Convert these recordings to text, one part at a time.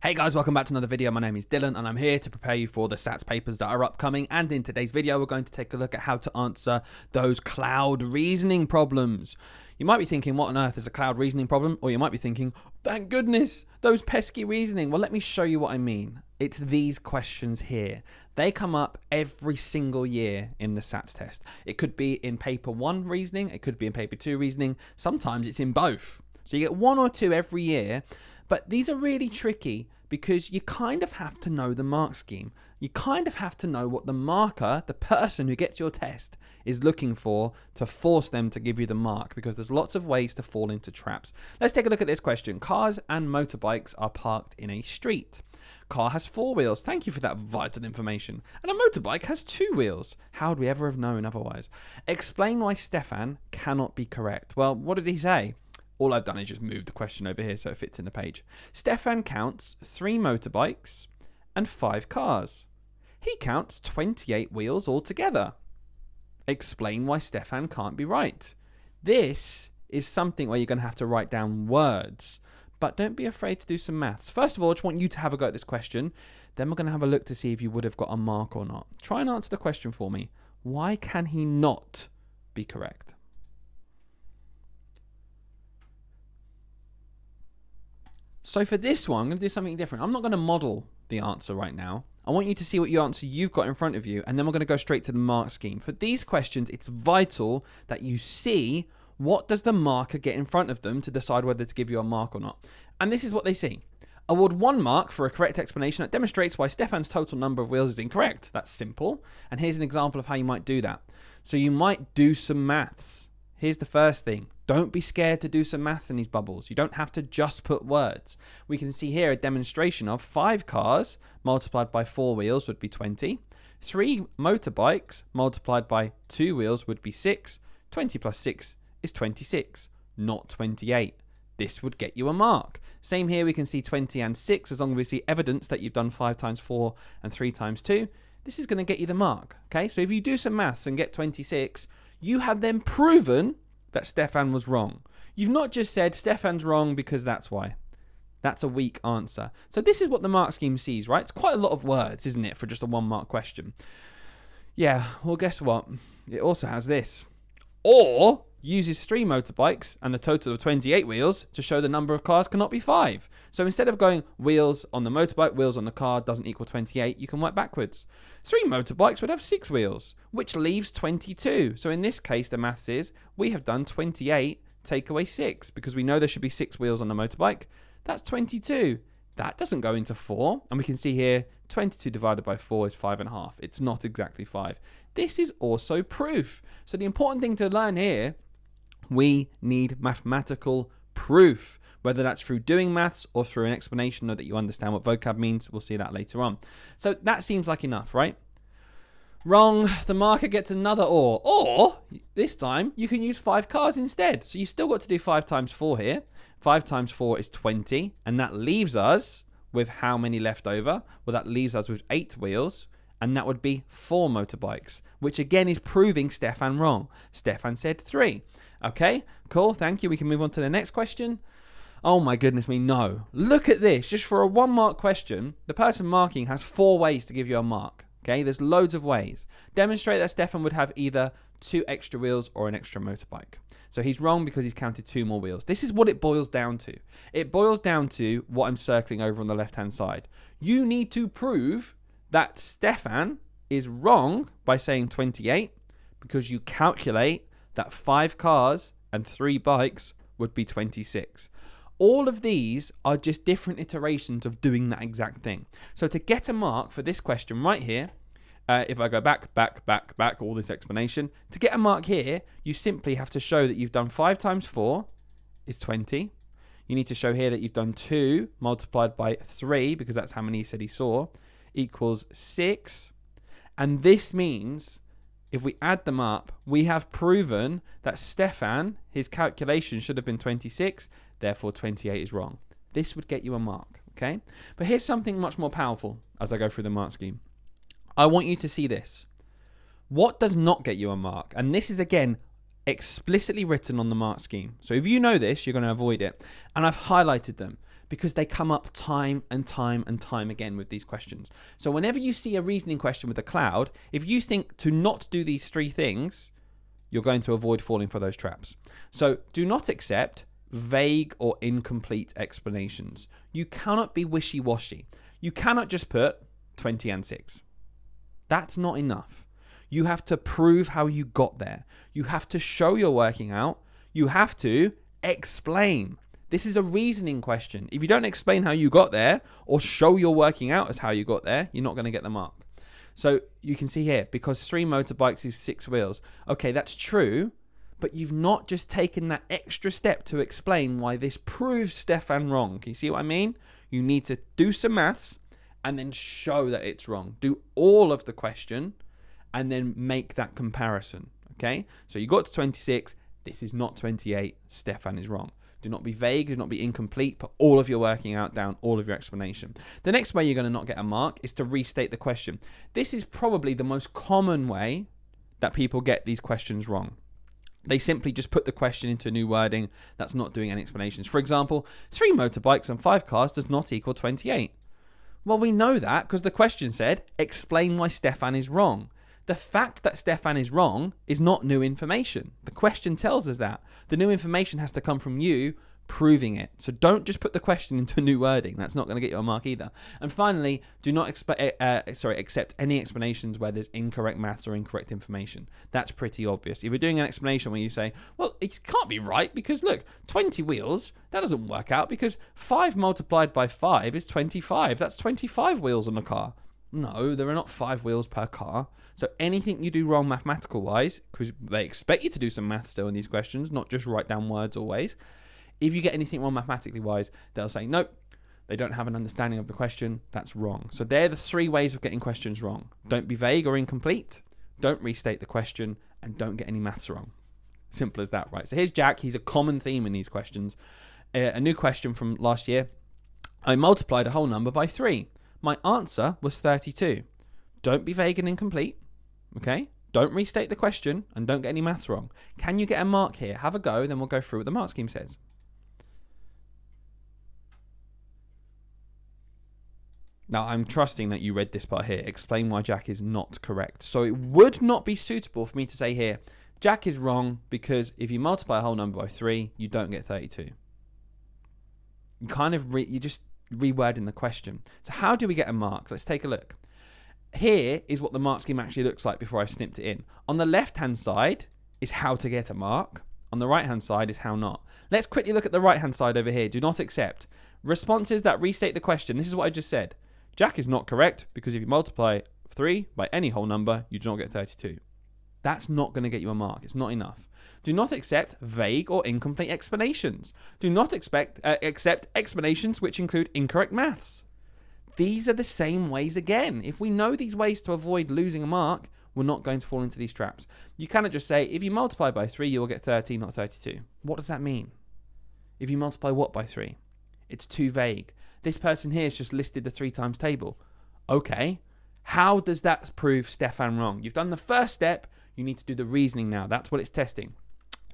Hey guys, welcome back to another video. My name is Dylan and I'm here to prepare you for the SATs papers that are upcoming, and in today's video we're going to take a look at how to answer those cloud reasoning problems. You might be thinking, what on earth is a cloud reasoning problem? Or you might be thinking, thank goodness, those pesky reasoning. Well, let me show you what I mean. It's these questions here. They come up every single year in the SATs test. It could be in paper 1 reasoning, it could be in paper 2 reasoning, sometimes it's in both. So you get 1 or 2 every year. But these are really tricky because you kind of have to know the mark scheme. You kind of have to know what the marker, the person who gets your test, is looking for to force them to give you the mark, because there's lots of ways to fall into traps. Let's take a look at this question. Cars and motorbikes are parked in a street. Car has 4 wheels. Thank you for that vital information. And a motorbike has 2 wheels. How would we ever have known otherwise? Explain why Stefan cannot be correct. Well, what did he say? All I've done is just move the question over here so it fits in the page. Stefan counts 3 motorbikes and 5 cars. He counts 28 wheels altogether. Explain why Stefan can't be right. This is something where you're going to have to write down words, but don't be afraid to do some maths. First of all, I just want you to have a go at this question. Then we're going to have a look to see if you would have got a mark or not. Try and answer the question for me. Why can he not be correct? So for this one, I'm going to do something different. I'm not going to model the answer right now. I want you to see what answer you've got in front of you, and then we're going to go straight to the mark scheme. For these questions, it's vital that you see what does the marker get in front of them to decide whether to give you a mark or not. And this is what they see. Award 1 mark for a correct explanation that demonstrates why Stefan's total number of wheels is incorrect. That's simple. And here's an example of how you might do that. So you might do some maths. Here's the first thing. Don't be scared to do some maths in these bubbles. You don't have to just put words. We can see here a demonstration of 5 cars multiplied by 4 wheels would be 20. 3 motorbikes multiplied by 2 wheels would be 6. 20 plus 6 is 26, not 28. This would get you a mark. Same here, we can see 20 and 6, as long as we see evidence that you've done 5 times 4 and 3 times 2. This is going to get you the mark. Okay, so if you do some maths and get 26, you have then proven that Stefan was wrong. You've not just said Stefan's wrong because that's why. That's a weak answer. So this is what the mark scheme sees, right? It's quite a lot of words, isn't it, for just a 1 mark question? Yeah, well, guess what? It also has this. Or uses 3 motorbikes and the total of 28 wheels to show the number of cars cannot be 5. So instead of going wheels on the motorbike, wheels on the car doesn't equal 28, you can work backwards. 3 motorbikes would have 6 wheels, which leaves 22. So in this case, the maths is we have done 28, take away 6, because we know there should be 6 wheels on the motorbike. That's 22. That doesn't go into 4. And we can see here, 22 divided by 4 is 5.5. It's not exactly 5. This is also proof. So the important thing to learn here, we need mathematical proof, whether that's through doing maths or through an explanation or that you understand what vocab means. We'll see that later on. So that seems like enough, right? Wrong. The marker gets another or. Or, this time, you can use 5 cars instead. So you've still got to do 5 times 4 here. 5 times 4 is 20. And that leaves us with how many left over? Well, that leaves us with 8 wheels. And that would be 4 motorbikes, which again is proving Stefan wrong. Stefan said 3. Okay, cool, thank you. We can move on to the next question. Oh my goodness me, no. Look at this. Just for a 1 mark question, the person marking has 4 ways to give you a mark. Okay, there's loads of ways. Demonstrate that Stefan would have either 2 extra wheels or an extra motorbike. So he's wrong because he's counted 2 more wheels. This is what it boils down to. It boils down to what I'm circling over on the left-hand side. You need to prove that Stefan is wrong by saying 28 because you calculate that 5 cars and 3 bikes would be 26. All of these are just different iterations of doing that exact thing. So to get a mark for this question right here, if I go back, all this explanation, to get a mark here, you simply have to show that you've done 5 times 4 is 20. You need to show here that you've done 2 multiplied by 3, because that's how many he said he saw, equals 6. And this means if we add them up, we have proven that Stefan, his calculation should have been 26, therefore 28 is wrong. This would get you a mark, okay? But here's something much more powerful as I go through the mark scheme. I want you to see this. What does not get you a mark? And this is, again, explicitly written on the mark scheme. So if you know this, you're going to avoid it. And I've highlighted them because they come up time and time and time again with these questions. So whenever you see a reasoning question with a cloud, if you think to not do these three things, you're going to avoid falling for those traps. So do not accept vague or incomplete explanations. You cannot be wishy-washy. You cannot just put 20 and 6. That's not enough. You have to prove how you got there. You have to show you're working out. You have to explain. This is a reasoning question. If you don't explain how you got there or show you're working out as how you got there, you're not going to get the mark. So you can see here, because 3 motorbikes is 6 wheels. Okay, that's true, but you've not just taken that extra step to explain why this proves Stefan wrong. Can you see what I mean? You need to do some maths and then show that it's wrong. Do all of the question and then make that comparison. Okay, so you got to 26. This is not 28. Stefan is wrong. Do not be vague, do not be incomplete. Put all of your working out down, all of your explanation. The next way you're going to not get a mark is to restate the question. This is probably the most common way that people get these questions wrong. They simply just put the question into new wording that's not doing any explanations. For example, 3 motorbikes and 5 cars does not equal 28. Well, we know that because the question said, explain why Stefan is wrong. The fact that Stefan is wrong is not new information. The question tells us that. The new information has to come from you proving it. So don't just put the question into new wording. That's not going to get you a mark either. And finally, do not accept any explanations where there's incorrect maths or incorrect information. That's pretty obvious. If you're doing an explanation where you say, well, it can't be right because look, 20 wheels, that doesn't work out because 5 multiplied by 5 is 25. That's 25 wheels on a car. No, there are not 5 wheels per car. So anything you do wrong mathematical wise, because they expect you to do some math still in these questions, not just write down words always. If you get anything wrong mathematically wise, they'll say, nope, they don't have an understanding of the question. That's wrong. So they're the 3 ways of getting questions wrong. Don't be vague or incomplete. Don't restate the question and don't get any maths wrong. Simple as that, right? So here's Jack. He's a common theme in these questions. A new question from last year. I multiplied a whole number by 3. My answer was 32. Don't be vague and incomplete. Okay? Don't restate the question and don't get any maths wrong. Can you get a mark here? Have a go, then we'll go through what the mark scheme says. Now, I'm trusting that you read this part here. Explain why Jack is not correct. So it would not be suitable for me to say here, Jack is wrong because if you multiply a whole number by 3, you don't get 32. You kind of, you're just rewording the question. So how do we get a mark? Let's take a look. Here is what the mark scheme actually looks like before I snipped it in. On the left-hand side is how to get a mark. On the right-hand side is how not. Let's quickly look at the right-hand side over here. Do not accept. Responses that restate the question. This is what I just said. Jack is not correct because if you multiply 3 by any whole number, you do not get 32. That's not going to get you a mark. It's not enough. Do not accept vague or incomplete explanations. Do not accept explanations which include incorrect maths. These are the same ways again. If we know these ways to avoid losing a mark, we're not going to fall into these traps. You cannot just say, if you multiply by 3, you will get 30, not 32. What does that mean? If you multiply what by 3? It's too vague. This person here has just listed the 3 times table. Okay, how does that prove Stefan wrong? You've done the first step. You need to do the reasoning now. That's what it's testing.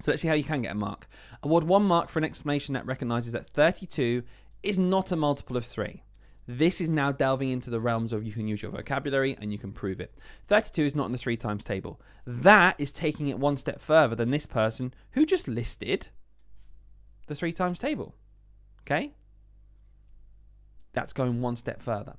So let's see how you can get a mark. Award 1 mark for an explanation that recognizes that 32 is not a multiple of 3. This is now delving into the realms of you can use your vocabulary and you can prove it. 32 is not in the 3 times table. That is taking it one step further than this person who just listed the 3 times table. Okay? That's going one step further.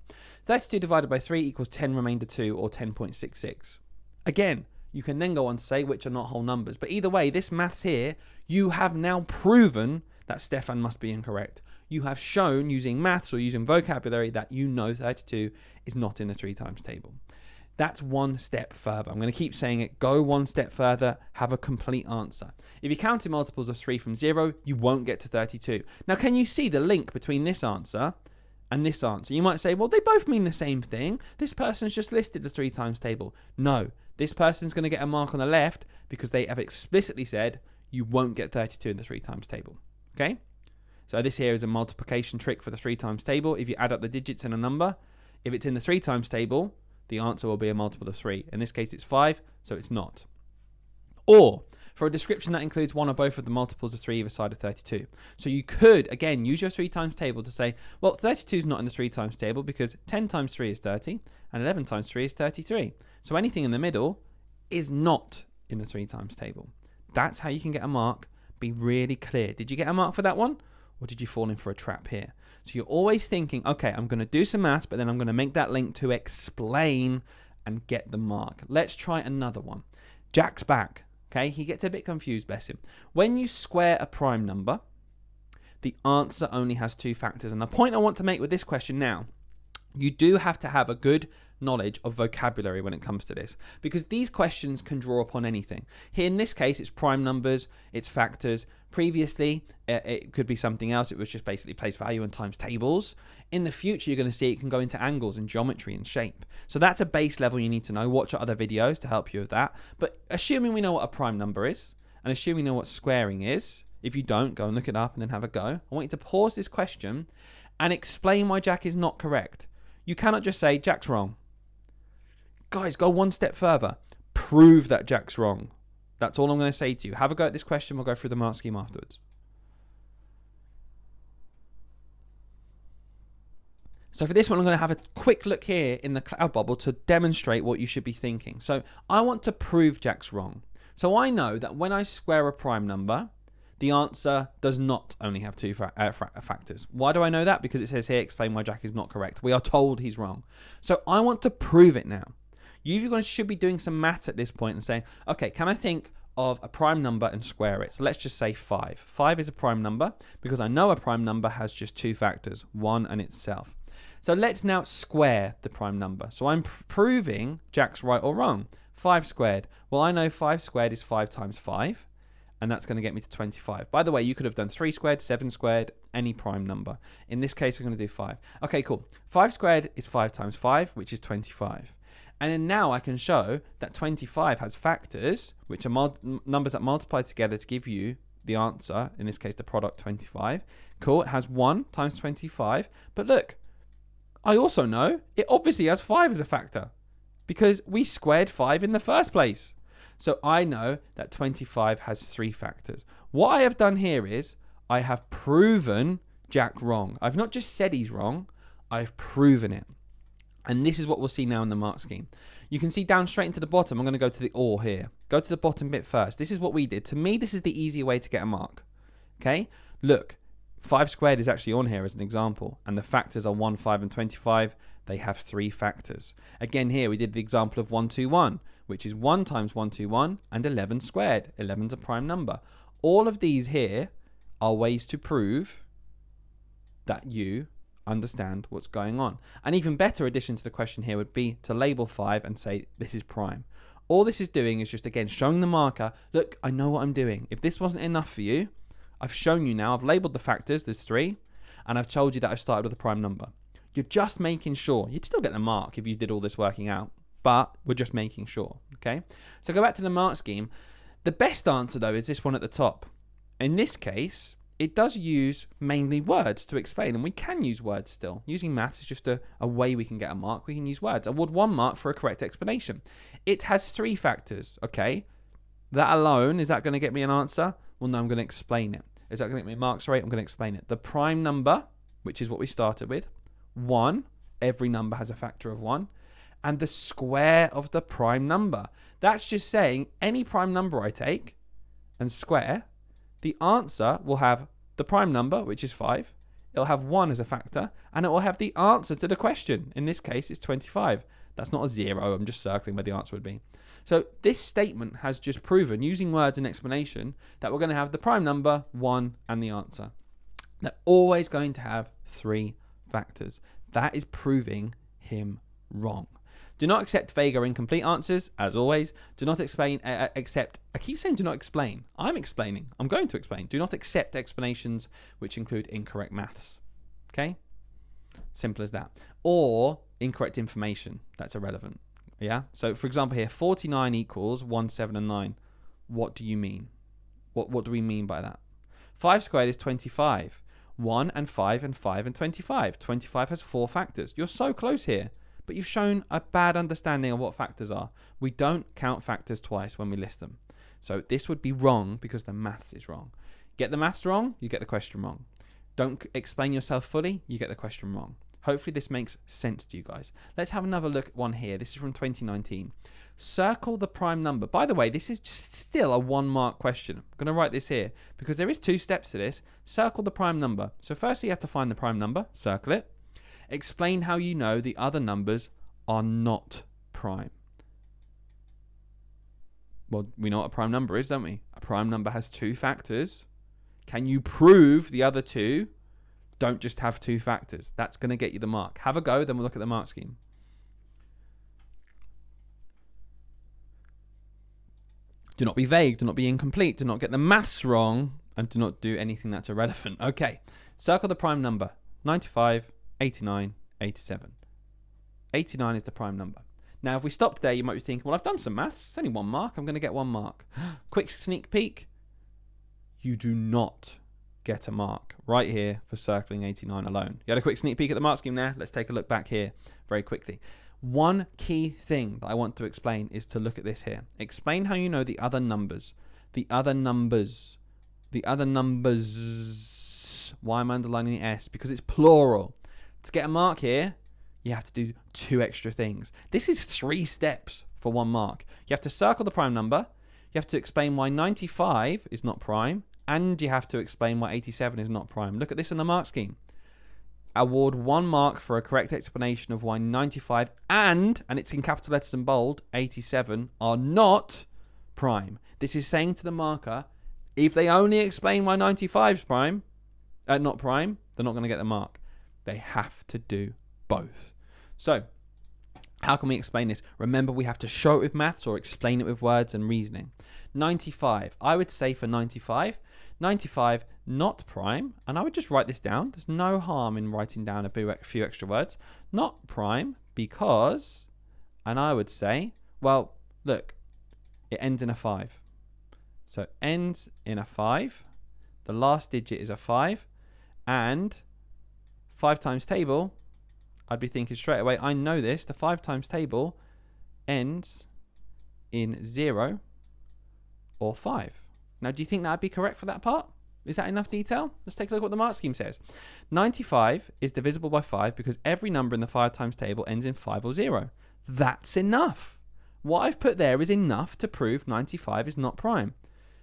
32 divided by 3 equals 10 remainder 2 or 10.66. Again, you can then go on to say which are not whole numbers. But either way, this maths here, you have now proven that Stefan must be incorrect. You have shown using maths or using vocabulary that you know 32 is not in the 3 times table. That's one step further. I'm going to keep saying it. Go one step further. Have a complete answer. If you counted multiples of 3 from 0, you won't get to 32. Now, can you see the link between this answer and this answer? You might say, well, they both mean the same thing. This person's just listed the 3 times table. No, this person's going to get a mark on the left because they have explicitly said you won't get 32 in the 3 times table. Okay? So this here is a multiplication trick for the 3 times table. If you add up the digits in a number, if it's in the 3 times table, the answer will be a multiple of 3. In this case, it's 5, so it's not. Or For a description that includes one or both of the multiples of 3 either side of 32. So you could, again, use your 3 times table to say, well, 32 is not in the 3 times table because 10 times 3 is 30 and 11 times 3 is 33. So anything in the middle is not in the 3 times table. That's how you can get a mark. Be really clear. Did you get a mark for that one? Or did you fall in for a trap here? So you're always thinking, okay, I'm going to do some maths, but then I'm going to make that link to explain and get the mark. Let's try another one. Jack's back. Okay, he gets a bit confused, bless him. When you square a prime number, the answer only has 2 factors. And the point I want to make with this question now, you do have to have a good knowledge of vocabulary when it comes to this, because these questions can draw upon anything. Here in this case, it's prime numbers, it's factors. Previously, it could be something else. It was just basically place value and times tables. In the future, you're going to see it can go into angles and geometry and shape. So that's a base level you need to know. Watch our other videos to help you with that. But assuming we know what a prime number is, and assuming we know what squaring is, if you don't, go and look it up and then have a go. I want you to pause this question and explain why Jack is not correct. You cannot just say, Jack's wrong. Guys, go one step further. Prove that Jack's wrong. That's all I'm going to say to you. Have a go at this question. We'll go through the mark scheme afterwards. So for this one, I'm going to have a quick look here in the cloud bubble to demonstrate what you should be thinking. So I want to prove Jack's wrong. So I know that when I square a prime number, the answer does not only have 2 factors. Why do I know that? Because it says here, explain why Jack is not correct. We are told he's wrong. So I want to prove it now. You should be doing some maths at this point and saying, okay, can I think of a prime number and square it? So let's just say 5. 5 is a prime number because I know a prime number has just 2 factors, 1 and itself. So let's now square the prime number. So I'm proving Jack's right or wrong. 5 squared. Well, I know 5 squared is 5 times 5. And that's going to get me to 25. By the way, you could have done 3 squared, 7 squared, any prime number. In this case, I'm going to do 5. Okay, cool. 5 squared is 5 times 5, which is 25. And then now I can show that 25 has factors, which are numbers that multiply together to give you the answer, in this case, the product 25. Cool, it has 1 times 25. But look, I also know it obviously has 5 as a factor because we squared 5 in the first place. So I know that 25 has 3 factors. What I have done here is I have proven Jack wrong. I've not just said he's wrong, I've proven it. And this is what we'll see now in the mark scheme. You can see down straight into the bottom, I'm going to go to the or here. Go to the bottom bit first. This is what we did. To me, this is the easier way to get a mark. Okay? Look, 5 squared is actually on here as an example. And the factors are 1, 5, and 25. They have 3 factors. Again, here we did the example of 121, which is 1 times 121 and 11 squared. 11 is a prime number. All of these here are ways to prove that you understand what's going on. An even better addition to the question here would be to label 5 and say this is prime. All this is doing is just, again, showing the marker, look, I know what I'm doing. If this wasn't enough for you, I've shown you now, I've labeled the factors, there's 3, and I've told you that I've started with a prime number. You're just making sure. You'd still get the mark if you did all this working out, but we're just making sure, okay? So go back to the mark scheme. The best answer, though, is this one at the top. In this case, it does use mainly words to explain, and we can use words still. Using maths is just a way we can get a mark. We can use words. Award 1 mark for a correct explanation. It has 3 factors, okay? That alone, is that going to get me an answer? Well, no, I'm going to explain it. Is that going to get me a marks rate? I'm going to explain it. The prime number, which is what we started with, 1, every number has a factor of 1, and the square of the prime number. That's just saying any prime number I take and square, the answer will have the prime number, which is 5. It'll have 1 as a factor, and it will have the answer to the question. In this case, it's 25. That's not a 0. I'm just circling where the answer would be. So this statement has just proven, using words and explanation, that we're going to have the prime number, 1, and the answer. They're always going to have 3 factors. That is proving him wrong. Do not accept vague or incomplete answers, as always. Do not accept, I keep saying do not explain. I'm explaining. I'm going to explain. Do not accept explanations which include incorrect maths. Okay? Simple as that. Or incorrect information. That's irrelevant. Yeah? So, for example here, 49 equals 1, 7, and 9. What do you mean? What do we mean by that? 5 squared is 25. 1 and 5 and 5 and 25. 25 has 4 factors. You're so close here. But you've shown a bad understanding of what factors are. We don't count factors twice when we list them. So this would be wrong because the maths is wrong. Get the maths wrong, you get the question wrong. Don't explain yourself fully, you get the question wrong. Hopefully this makes sense to you guys. Let's have another look at one here. This is from 2019. Circle the prime number. By the way, this is still a 1 mark question. I'm going to write this here because there is 2 steps to this. Circle the prime number. So firstly, you have to find the prime number. Circle it. Explain how you know the other numbers are not prime. Well, we know what a prime number is, don't we? A prime number has 2 factors. Can you prove the other 2 don't just have 2 factors? That's going to get you the mark. Have a go, then we'll look at the mark scheme. Do not be vague, do not be incomplete, do not get the maths wrong, and do not do anything that's irrelevant. Okay, circle the prime number. 95, 89, 87. 89 is the prime number. Now, if we stopped there, you might be thinking, well, I've done some maths. It's only 1 mark. I'm going to get 1 mark. Quick sneak peek. You do not get a mark right here for circling 89 alone. You had a quick sneak peek at the mark scheme there. Let's take a look back here very quickly. One key thing that I want to explain is to look at this here. Explain how you know the other numbers. The other numbers. The other numbers. Why am I underlining the S? Because it's plural. To get a mark here, you have to do 2 extra things. This is 3 steps for 1 mark. You have to circle the prime number. You have to explain why 95 is not prime. And you have to explain why 87 is not prime. Look at this in the mark scheme. Award 1 mark for a correct explanation of why 95 and it's in capital letters and bold, 87 are not prime. This is saying to the marker, if they only explain why 95 is prime, not prime, they're not going to get the mark. They have to do both. So, how can we explain this? Remember, we have to show it with maths or explain it with words and reasoning. 95. I would say for 95, not prime. And I would just write this down. There's no harm in writing down a few extra words. Not prime because, and I would say, well, look, it ends in a 5. So ends in a 5. The last digit is a 5. And 5 times table, I'd be thinking straight away, I know this. The 5 times table ends in 0 or 5. Now, do you think that would be correct for that part? Is that enough detail? Let's take a look at what the mark scheme says. 95 is divisible by 5 because every number in the 5 times table ends in 5 or 0. That's enough. What I've put there is enough to prove 95 is not prime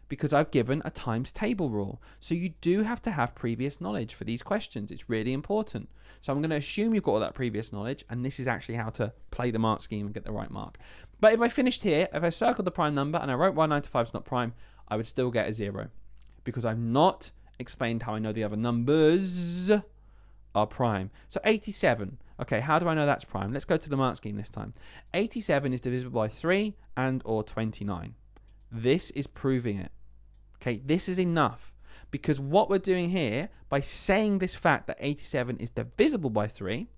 because I've given a times table rule. So you do have to have previous knowledge for these questions. It's really important. So I'm going to assume you've got all that previous knowledge, and this is actually how to play the mark scheme and get the right mark. But if I finished here, if I circled the prime number and I wrote why 95 is not prime, I would still get a 0 because I've not explained how I know the other numbers are prime. So 87. Okay, how do I know that's prime? Let's go to the mark scheme this time. 87 is divisible by 3 and or 29. This is proving it. Okay, this is enough because what we're doing here by saying this fact that 87 is divisible by 3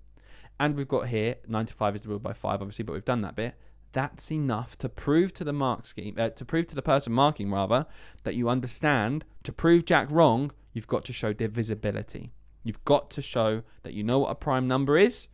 and we've got here 95 is divisible by 5 obviously, but we've done that bit. That's enough to prove to the mark scheme, to prove to the person marking rather, that you understand. To prove Jack wrong, you've got to show divisibility. You've got to show that you know what a prime number is,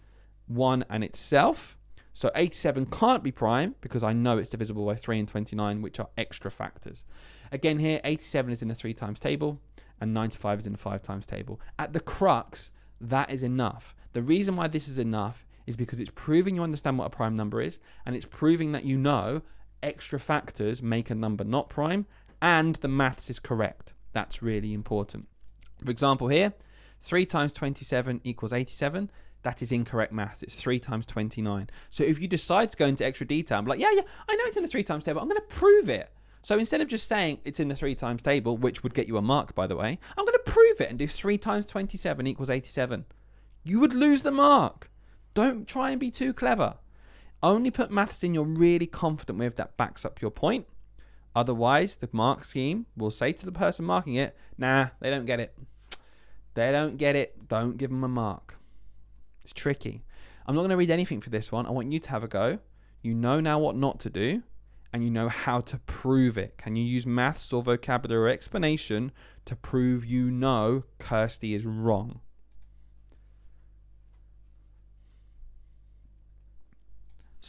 1 and itself. So 87 can't be prime because I know it's divisible by 3 and 29, which are extra factors. Again here, 87 is in the 3 times table and 95 is in the 5 times table. At the crux, that is enough. The reason why this is enough is because it's proving you understand what a prime number is, and it's proving that you know extra factors make a number not prime, and the maths is correct. That's really important. For example here, 3 times 27 equals 87. That is incorrect maths. It's 3 times 29. So if you decide to go into extra detail and be like, yeah, I know it's in the 3 times table, I'm going to prove it. So instead of just saying it's in the 3 times table, which would get you a mark, by the way, I'm going to prove it and do 3 times 27 equals 87. You would lose the mark. Don't try and be too clever. Only put maths in you're really confident with that backs up your point. Otherwise, the mark scheme will say to the person marking it, nah, they don't get it. They don't get it. Don't give them a mark. It's tricky. I'm not going to read anything for this one. I want you to have a go. You know now what not to do, and you know how to prove it. Can you use maths or vocabulary or explanation to prove you know Kirsty is wrong?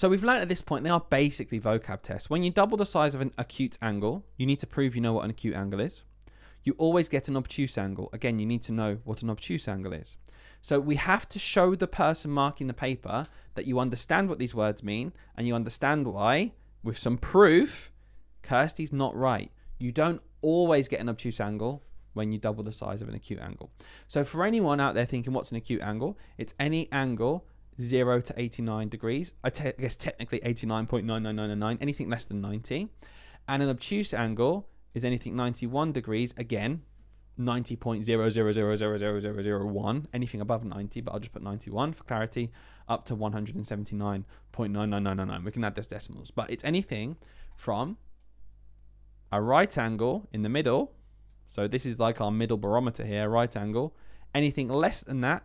So we've learned at this point, they are basically vocab tests. When you double the size of an acute angle, you need to prove you know what an acute angle is. You always get an obtuse angle. Again, you need to know what an obtuse angle is. So we have to show the person marking the paper that you understand what these words mean and you understand why, with some proof, Kirsty's not right. You don't always get an obtuse angle when you double the size of an acute angle. So for anyone out there thinking, what's an acute angle? It's any angle 0 to 89 degrees. I guess technically 89.99999, anything less than 90. And an obtuse angle is anything 91 degrees, again, 90.0000001, anything above 90, but I'll just put 91 for clarity, up to 179.99999. We can add those decimals, but it's anything from a right angle in the middle. So this is like our middle barometer here, right angle. Anything less than that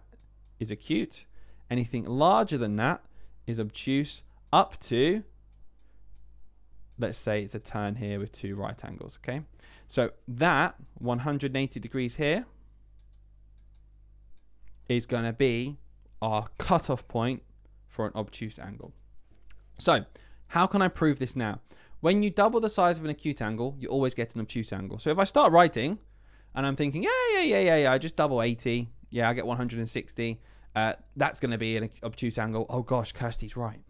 is acute. Anything larger than that is obtuse, up to, let's say it's a turn here with 2 right angles, okay? So that 180 degrees here is going to be our cutoff point for an obtuse angle. So how can I prove this now? When you double the size of an acute angle, you always get an obtuse angle. So if I start writing and I'm thinking, yeah, I just double 80. Yeah, I get 160. That's going to be an obtuse angle. Oh gosh, Kirsty's right.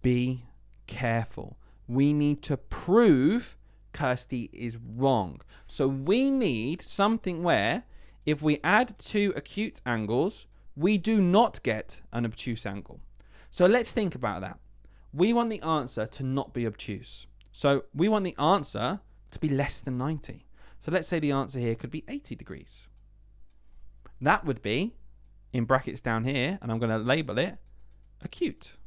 Be careful. We need to prove Kirsty is wrong. So we need something where if we add 2 acute angles, we do not get an obtuse angle. So let's think about that. We want the answer to not be obtuse. So we want the answer to be less than 90. So let's say the answer here could be 80 degrees. That would be, in brackets down here, and I'm going to label it acute.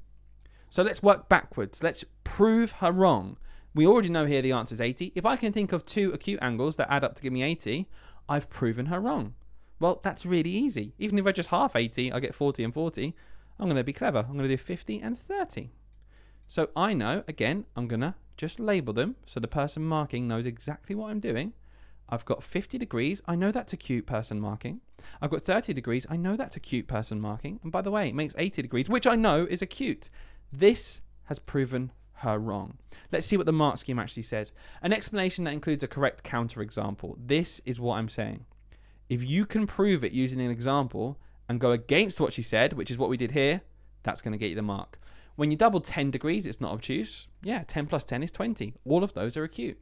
So let's work backwards. Let's prove her wrong. We already know here the answer is 80. If I can think of 2 acute angles that add up to give me 80, I've proven her wrong. Well, that's really easy. Even if I just half 80, I get 40 and 40. I'm going to be clever. I'm going to do 50 and 30. So I know, again, I'm going to just label them so the person marking knows exactly what I'm doing. I've got 50 degrees. I know that's acute person marking. I've got 30 degrees. I know that's acute person marking. And by the way, it makes 80 degrees, which I know is acute. This has proven her wrong. Let's see what the mark scheme actually says. An explanation that includes a correct counterexample. This is what I'm saying. If you can prove it using an example and go against what she said, which is what we did here, that's going to get you the mark. When you double 10 degrees, it's not obtuse. Yeah, 10 plus 10 is 20. All of those are acute.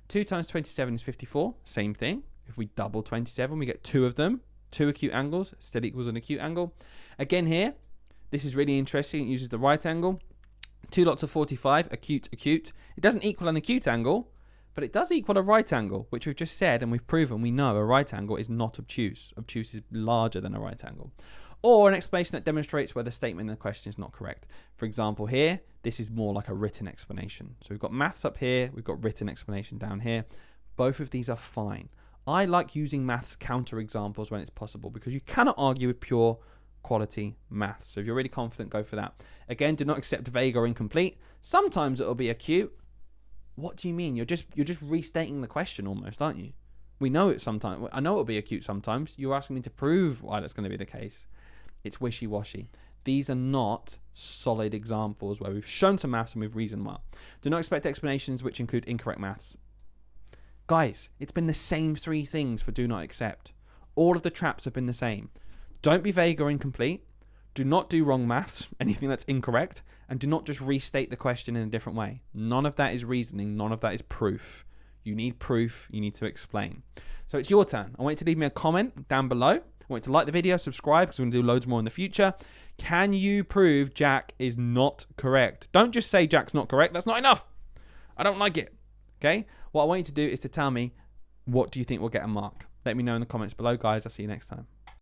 2 times 27 is 54. Same thing. If we double 27, we get 2 of them. 2 acute angles still equals an acute angle. Again here, this is really interesting. It uses the right angle. 2 lots of 45, acute. It doesn't equal an acute angle, but it does equal a right angle, which we've just said and we've proven we know a right angle is not obtuse. Obtuse is larger than a right angle. Or an explanation that demonstrates where the statement in the question is not correct. For example, here, this is more like a written explanation. So we've got maths up here, we've got written explanation down here. Both of these are fine. I like using maths counterexamples when it's possible because you cannot argue with pure quality maths. So if you're really confident, go for that. Again, do not accept vague or incomplete. Sometimes it'll be acute. What do you mean? You're just restating the question almost, aren't you? We know it sometimes. I know it'll be acute sometimes. You're asking me to prove why that's going to be the case. It's wishy-washy. These are not solid examples where we've shown some maths and we've reasoned well. Do not expect explanations which include incorrect maths. Guys, it's been the same 3 things for do not accept. All of the traps have been the same. Don't be vague or incomplete. Do not do wrong maths, anything that's incorrect, and do not just restate the question in a different way. None of that is reasoning. None of that is proof. You need proof. You need to explain. So it's your turn. I want you to leave me a comment down below. I want you to like the video, subscribe, because we're going to do loads more in the future. Can you prove Jack is not correct? Don't just say Jack's not correct. That's not enough. I don't like it. Okay? What I want you to do is to tell me, what do you think will get a mark? Let me know in the comments below, guys. I'll see you next time.